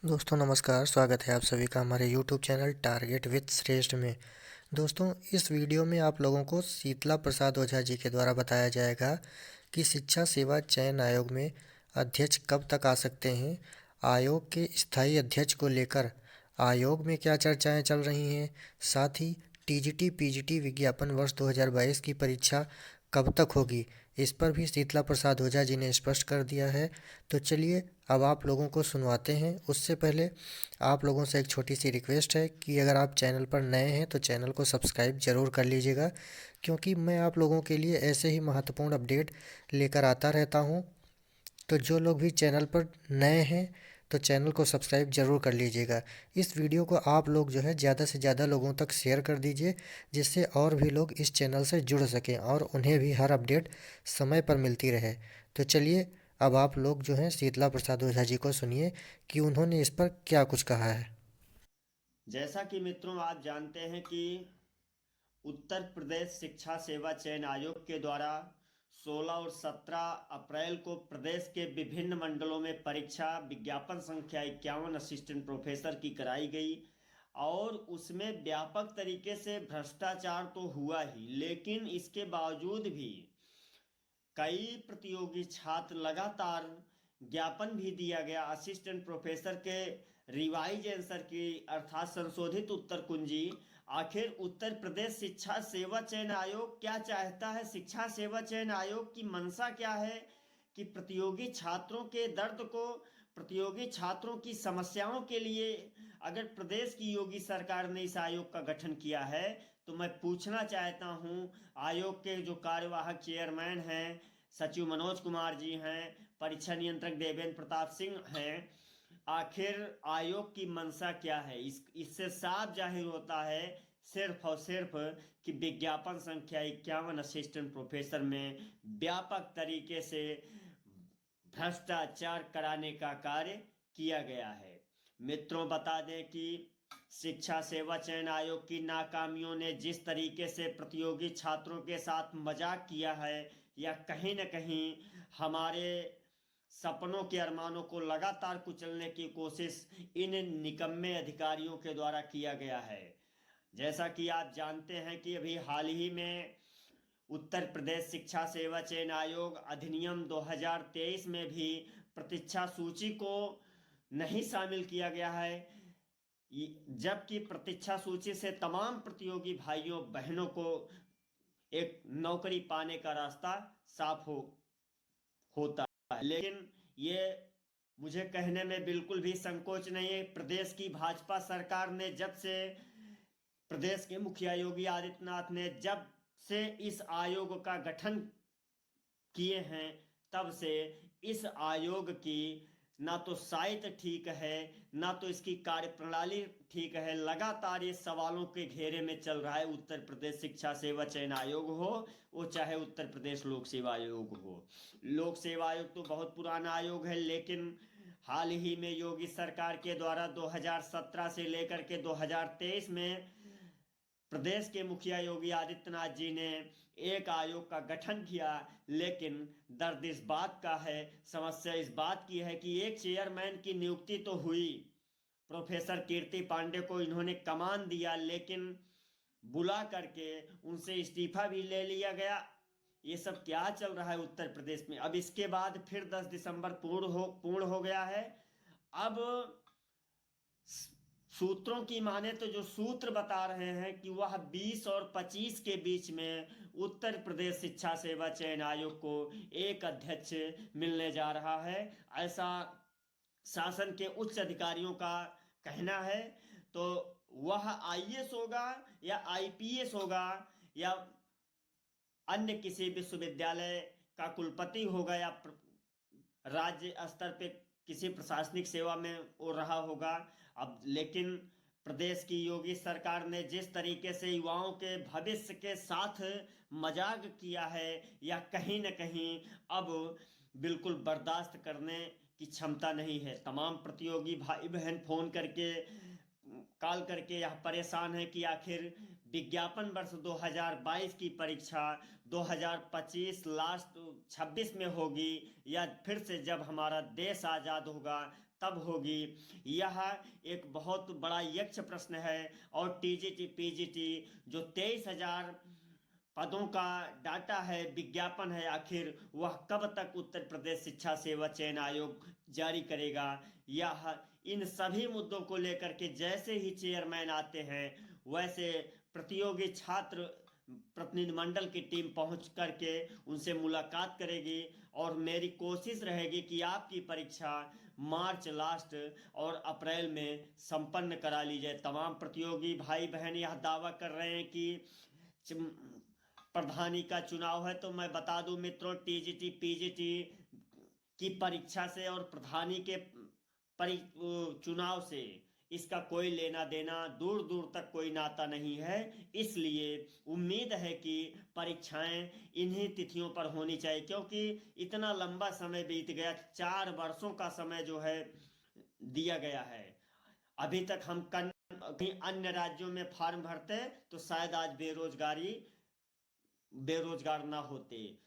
दोस्तों नमस्कार, स्वागत है आप सभी का हमारे YouTube चैनल टारगेट विद श्रेष्ठ में। दोस्तों इस वीडियो में आप लोगों को शीतला प्रसाद ओझा जी के द्वारा बताया जाएगा कि शिक्षा सेवा चयन आयोग में अध्यक्ष कब तक आ सकते हैं। आयोग के स्थायी अध्यक्ष को लेकर आयोग में क्या चर्चाएं चल रही हैं, साथ ही टीजीटी पीजीटी विज्ञापन वर्ष 2022 की परीक्षा कब तक होगी, इस पर भी शीतला प्रसाद ओझा जी ने स्पष्ट कर दिया है। तो चलिए अब आप लोगों को सुनवाते हैं। उससे पहले आप लोगों से एक छोटी सी रिक्वेस्ट है कि अगर आप चैनल पर नए हैं तो चैनल को सब्सक्राइब ज़रूर कर लीजिएगा, क्योंकि मैं आप लोगों के लिए ऐसे ही महत्वपूर्ण अपडेट लेकर आता रहता हूं। तो जो लोग भी चैनल पर नए हैं तो चैनल को सब्सक्राइब ज़रूर कर लीजिएगा। इस वीडियो को आप लोग जो है ज़्यादा से ज़्यादा लोगों तक शेयर कर दीजिए, जिससे और भी लोग इस चैनल से जुड़ सकें और उन्हें भी हर अपडेट समय पर मिलती रहे। तो चलिए अब आप लोग जो हैं शीतला प्रसाद ओझा जी को सुनिए कि उन्होंने इस पर क्या कुछ कहा है। जैसा कि मित्रों आप जानते हैं कि उत्तर प्रदेश शिक्षा सेवा चयन आयोग के द्वारा 16 और 17 अप्रैल को प्रदेश के विभिन्न मंडलों में परीक्षा विज्ञापन संख्या 51 असिस्टेंट प्रोफेसर की कराई गई और उसमें व्यापक तरीके से भ्रष्टाचार तो हुआ ही, लेकिन इसके बावजूद भी कई प्रतियोगी छात्र लगातार ज्ञापन भी दिया गया असिस्टेंट प्रोफेसर के रिवाइज आंसर की अर्थात संशोधित उत्तर कुंजी। आखिर उत्तर प्रदेश शिक्षा सेवा चयन आयोग क्या चाहता है, शिक्षा सेवा चयन आयोग की मंशा क्या है कि प्रतियोगी छात्रों के दर्द को, प्रतियोगी छात्रों की समस्याओं के लिए अगर प्रदेश की योगी सरकार ने इस आयोग का गठन किया है तो मैं पूछना चाहता हूं, आयोग के जो कार्यवाहक चेयरमैन हैं सचिव मनोज कुमार जी हैं, परीक्षा नियंत्रक देवेंद्र प्रताप सिंह हैं, आखिर आयोग की मंशा क्या है। इससे साफ जाहिर होता है सिर्फ और सिर्फ कि विज्ञापन संख्या 51 असिस्टेंट प्रोफेसर में व्यापक तरीके से भ्रष्टाचार कराने का कार्य किया गया है। मित्रों बता दें कि शिक्षा सेवा चयन आयोग की नाकामियों ने जिस तरीके से प्रतियोगी छात्रों के साथ मजाक किया है या कहीं न कहीं हमारे सपनों के अरमानों को लगातार कुचलने की कोशिश इन निकम्मे अधिकारियों के द्वारा किया गया है। जैसा कि आप जानते हैं कि अभी हाल ही में उत्तर प्रदेश शिक्षा सेवा चयन आयोग अधिनियम 2023 में भी प्रतीक्षा सूची को नहीं शामिल किया गया है, जबकि प्रतीक्षा सूची से तमाम प्रतियोगी भाइयों बहनों को एक नौकरी पाने का रास्ता साफ होता है। लेकिन ये मुझे कहने में बिल्कुल भी संकोच नहीं है, प्रदेश की भाजपा सरकार ने जब से, प्रदेश के मुखिया योगी आदित्यनाथ ने जब से इस आयोग का गठन किए हैं तब से इस आयोग की ना तो साइट ठीक है, ना तो इसकी कार्यप्रणाली ठीक है। लगातार ये सवालों के घेरे में चल रहा है। उत्तर प्रदेश शिक्षा सेवा चयन आयोग हो, वो चाहे उत्तर प्रदेश लोक सेवा आयोग हो। लोक सेवा आयोग तो बहुत पुराना आयोग है, लेकिन हाल ही में योगी सरकार के द्वारा 2017 से लेकर के 2023 में प्रदेश के मुखिया योगी आदित्यनाथ जी ने एक आयोग का गठन किया। लेकिन दर्द इस बात का है, समस्या इस बात की है कि एक चेयरमैन की नियुक्ति तो हुई, प्रोफेसर कीर्ति पांडे को इन्होंने कमान दिया, लेकिन बुला करके उनसे इस्तीफा भी ले लिया गया। ये सब क्या चल रहा है उत्तर प्रदेश में। अब इसके बाद फिर 10 दिसंबर पूर्ण हो गया है। अब सूत्रों की माने तो जो सूत्र बता रहे हैं कि वह 20 और 25 के बीच में उत्तर प्रदेश शिक्षा सेवा चयन आयोग को एक अध्यक्ष मिलने जा रहा है, ऐसा शासन के उच्च अधिकारियों का कहना है। तो वह आईएएस होगा या आईपीएस होगा या अन्य किसी विश्वविद्यालय का कुलपति होगा या राज्य स्तर पे किसी प्रशासनिक सेवा में वो रहा होगा। अब लेकिन प्रदेश की योगी सरकार ने जिस तरीके से युवाओं के भविष्य के साथ मजाक किया है या कहीं न कहीं अब बिल्कुल बर्दाश्त करने की क्षमता नहीं है। तमाम प्रतियोगी भाई बहन फोन करके कॉल करके यह परेशान है कि आखिर विज्ञापन वर्ष 2022 की परीक्षा 2025 लास्ट 26 में होगी या फिर से जब हमारा देश आज़ाद होगा तब होगी। यह एक बहुत बड़ा यक्ष प्रश्न है। और टीजीटी पीजीटी जो 23,000 पदों का डाटा है, विज्ञापन है, आखिर वह कब तक उत्तर प्रदेश शिक्षा सेवा चयन आयोग जारी करेगा? यह इन सभी मुद्दों को लेकर के जैसे ही चेयरमैन आते हैं वैसे प्रतियोगी छात्र प्रतिनिधिमंडल की टीम पहुंच करके उनसे मुलाकात करेगी। और मेरी कोशिश रहेगी कि आपकी परीक्षा मार्च लास्ट और अप्रैल में संपन्न करा ली जाए। तमाम प्रतियोगी भाई बहन यह दावा कर रहे हैं कि प्रधानी का चुनाव है, तो मैं बता दूं मित्रों, टीजीटी पीजीटी की परीक्षा से और प्रधानी के चुनाव से इसका कोई लेना देना दूर दूर तक कोई नाता नहीं है। इसलिए उम्मीद है कि परीक्षाएं इन्हीं तिथियों पर होनी चाहिए, क्योंकि इतना लंबा समय बीत गया, 4 वर्षों का समय जो है दिया गया है। अभी तक हम कहीं अन्य राज्यों में फॉर्म भरते तो शायद आज बेरोजगार ना होते।